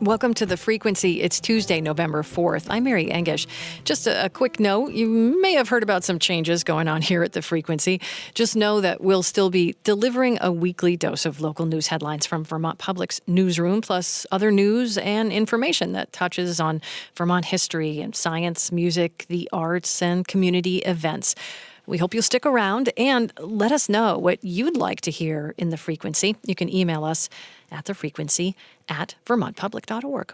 Welcome to The Frequency. It's Tuesday, November 4th. I'm Mary Engish. Just a quick note, you may have heard about some changes going on here at The Frequency. Just know that we'll still be delivering a weekly dose of local news headlines from Vermont Public's newsroom, plus other news and information that touches on Vermont history and science, music, the arts, and community events. We hope you'll stick around and let us know what you'd like to hear in The Frequency. You can email us at thefrequency@vermontpublic.org.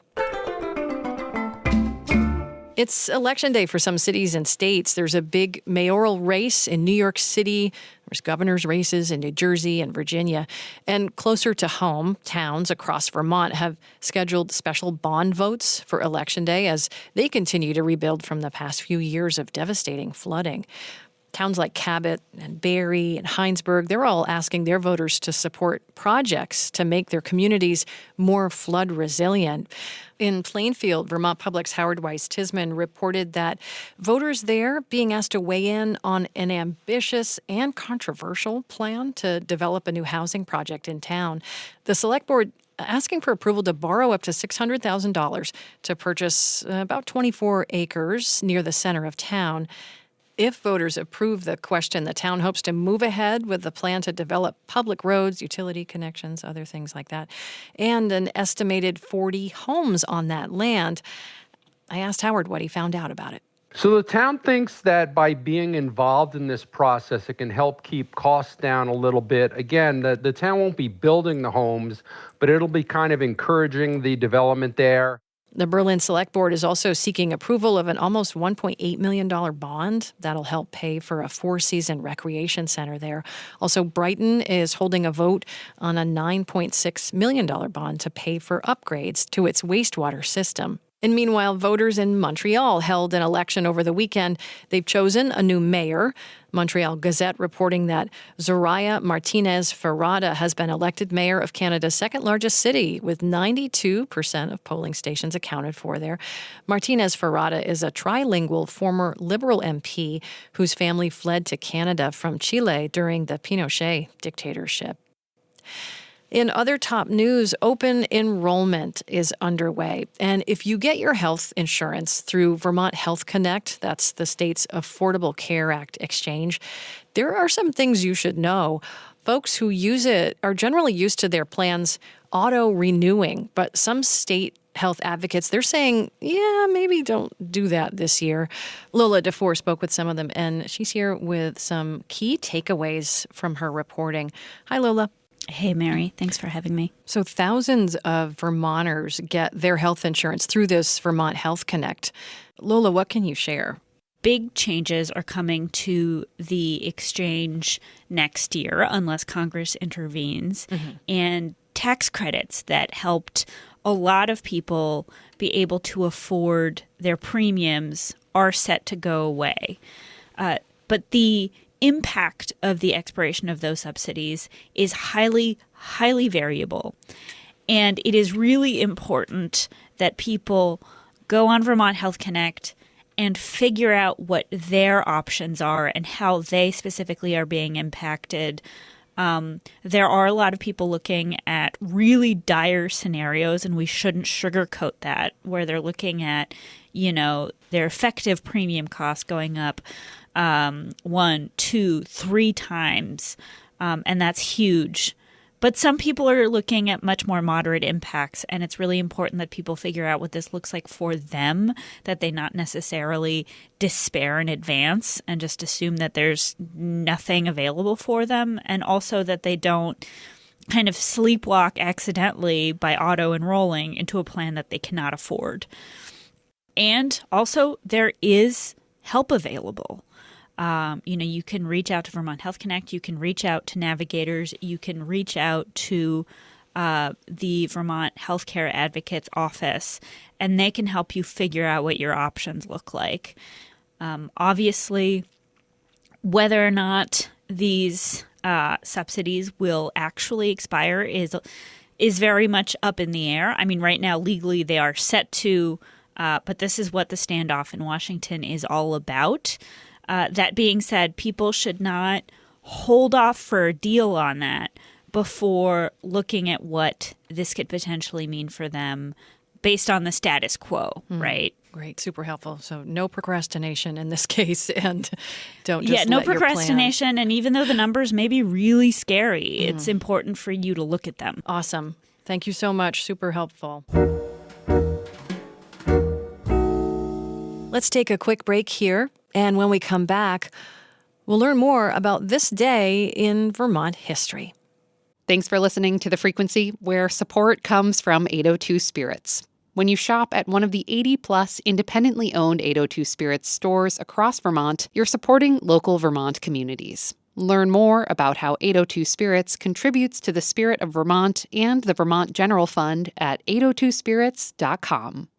It's election day for some cities and states. There's a big mayoral race in New York City. There's governor's races in New Jersey and Virginia. And closer to home, towns across Vermont have scheduled special bond votes for Election Day as they continue to rebuild from the past few years of devastating flooding. Towns like Cabot and Barrie and Heinsberg, they're all asking their voters to support projects to make their communities more flood resilient. In Plainfield, Vermont Public's Howard Weiss-Tisman reported that voters there being asked to weigh in on an ambitious and controversial plan to develop a new housing project in town. The select board asking for approval to borrow up to $600,000 to purchase about 24 acres near the center of town. If voters approve the question, the town hopes to move ahead with the plan to develop public roads, utility connections, other things like that, and an estimated 40 homes on that land. I asked Howard what he found out about it. So the town thinks that by being involved in this process, it can help keep costs down a little bit. Again, the town won't be building the homes, but it'll be kind of encouraging the development there. The Berlin Select Board is also seeking approval of an almost $1.8 million bond that'll help pay for a four-season recreation center there. Also, Brighton is holding a vote on a $9.6 million bond to pay for upgrades to its wastewater system. And meanwhile, voters in Montreal held an election over the weekend. They've chosen a new mayor. Montreal Gazette reporting that Zoraya Martinez-Ferrada has been elected mayor of Canada's second largest city, with 92% of polling stations accounted for there. Martinez-Ferrada is a trilingual former Liberal MP whose family fled to Canada from Chile during the Pinochet dictatorship. In other top news, open enrollment is underway. And if you get your health insurance through Vermont Health Connect, that's the state's Affordable Care Act exchange, there are some things you should know. Folks who use it are generally used to their plans auto-renewing, but some state health advocates, they're saying, maybe don't do that this year. Lola DeFore spoke with some of them, and she's here with some key takeaways from her reporting. Hi, Lola. Hey, Mary. Thanks for having me. So thousands of Vermonters get their health insurance through this Vermont Health Connect. Lola, what can you share? Big changes are coming to the exchange next year, unless Congress intervenes. And tax credits that helped a lot of people be able to afford their premiums are set to go away. But the impact of the expiration of those subsidies is highly, highly variable. And it is really important that people go on Vermont Health Connect and figure out what their options are and how they specifically are being impacted. There are a lot of people looking at really dire scenarios, and we shouldn't sugarcoat that, where they're looking at, their effective premium costs going up 1, 2, 3 times, and that's huge. But some people are looking at much more moderate impacts, and it's really important that people figure out what this looks like for them, that they not necessarily despair in advance and just assume that there's nothing available for them, and also that they don't kind of sleepwalk accidentally by auto-enrolling into a plan that they cannot afford. And also, there is help available. You can reach out to Vermont Health Connect. You can reach out to navigators. You can reach out to the Vermont Healthcare Advocates Office, and they can help you figure out what your options look like. Obviously, whether or not these subsidies will actually expire is very much up in the air. I mean, right now, legally, they are set to, but this is what the standoff in Washington is all about. That being said, people should not hold off for a deal on that before looking at what this could potentially mean for them based on the status quo, right? Great, super helpful. So no procrastination in this case, and don't just Yeah, no let your plan- procrastination. And even though the numbers may be really scary, it's important for you to look at them. Awesome. Thank you so much. Super helpful. Let's take a quick break here, and when we come back, we'll learn more about this day in Vermont history. Thanks for listening to The Frequency, where support comes from 802 Spirits. When you shop at one of the 80-plus independently owned 802 Spirits stores across Vermont, you're supporting local Vermont communities. Learn more about how 802 Spirits contributes to the spirit of Vermont and the Vermont General Fund at 802spirits.com.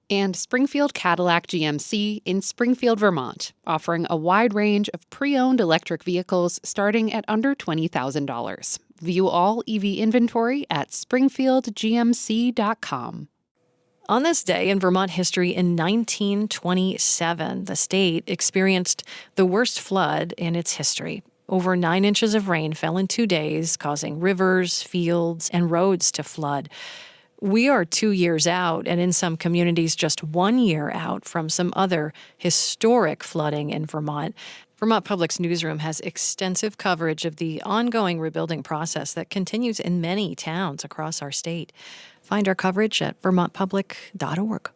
And Springfield Cadillac GMC in Springfield, Vermont, offering a wide range of pre-owned electric vehicles starting at under $20,000. View all EV inventory at springfieldgmc.com. On this day in Vermont history in 1927, the state experienced the worst flood in its history. Over 9 inches of rain fell in 2 days, causing rivers, fields, and roads to flood. We are 2 years out, and in some communities just 1 year out from some other historic flooding in Vermont. Vermont Public's newsroom has extensive coverage of the ongoing rebuilding process that continues in many towns across our state. Find our coverage at vermontpublic.org.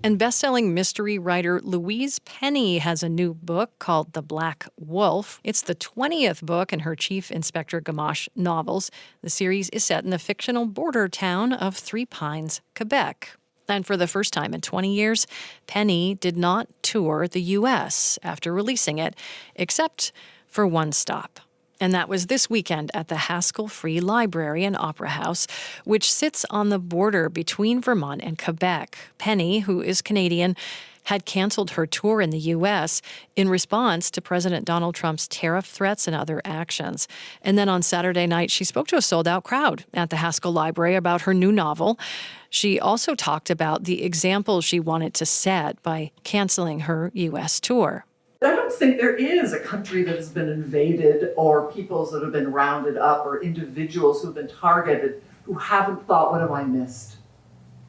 And best-selling mystery writer Louise Penny has a new book called The Black Wolf. It's the 20th book in her Chief Inspector Gamache novels. The series is set in the fictional border town of Three Pines, Quebec. And for the first time in 20 years, Penny did not tour the U.S. after releasing it, except for one stop. And that was this weekend at the Haskell Free Library and Opera House, which sits on the border between Vermont and Quebec. Penny, who is Canadian, had canceled her tour in the U.S. in response to President Donald Trump's tariff threats and other actions. And then on Saturday night, she spoke to a sold-out crowd at the Haskell Library about her new novel. She also talked about the example she wanted to set by canceling her U.S. tour. I don't think there is a country that has been invaded or peoples that have been rounded up or individuals who have been targeted who haven't thought, what have I missed?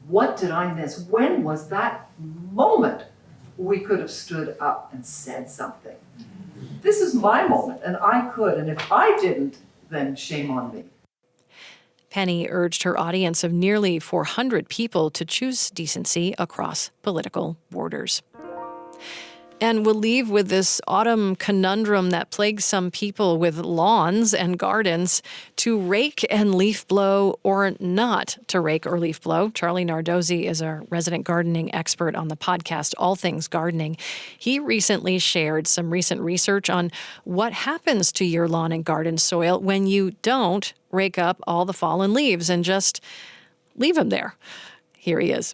What did I miss? When was that moment we could have stood up and said something? This is my moment, and I could, and if I didn't, then shame on me. Penny urged her audience of nearly 400 people to choose decency across political borders. And we'll leave with this autumn conundrum that plagues some people with lawns and gardens: to rake and leaf blow or not to rake or leaf blow. Charlie Nardozzi is our resident gardening expert on the podcast All Things Gardening. He recently shared some recent research on what happens to your lawn and garden soil when you don't rake up all the fallen leaves and just leave them there. Here he is.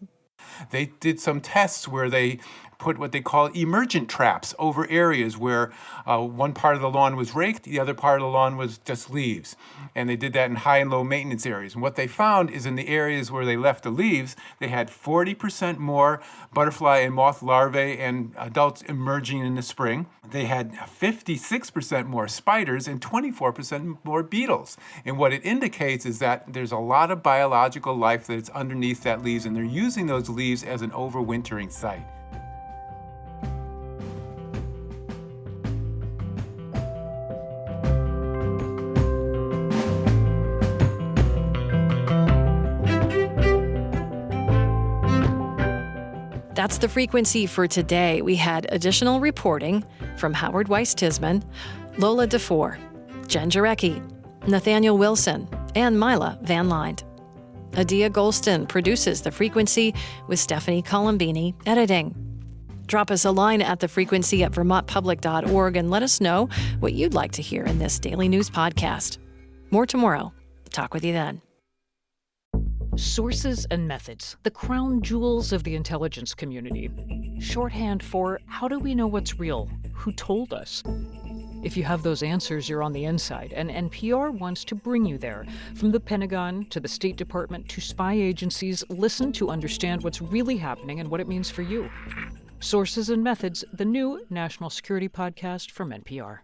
They did some tests where they put what they call emergent traps over areas where one part of the lawn was raked, the other part of the lawn was just leaves. And they did that in high and low maintenance areas. And what they found is in the areas where they left the leaves, they had 40% more butterfly and moth larvae and adults emerging in the spring. They had 56% more spiders and 24% more beetles. And what it indicates is that there's a lot of biological life that's underneath that leaves, and they're using those leaves as an overwintering site. That's the frequency for today. We had additional reporting from Howard Weiss-Tisman, Lola DeFore, Jen Jarecki, Nathaniel Wilson, and Mila Van Lined. Adia Golston produces The Frequency with Stephanie Colombini editing. Drop us a line at thefrequency@vermontpublic.org and let us know what you'd like to hear in this daily news podcast. More tomorrow. Talk with you then. Sources and methods, the crown jewels of the intelligence community. Shorthand for how do we know what's real? Who told us? If you have those answers, you're on the inside, and NPR wants to bring you there. From the Pentagon to the State Department to spy agencies, listen to understand what's really happening and what it means for you. Sources and Methods, the new national security podcast from NPR.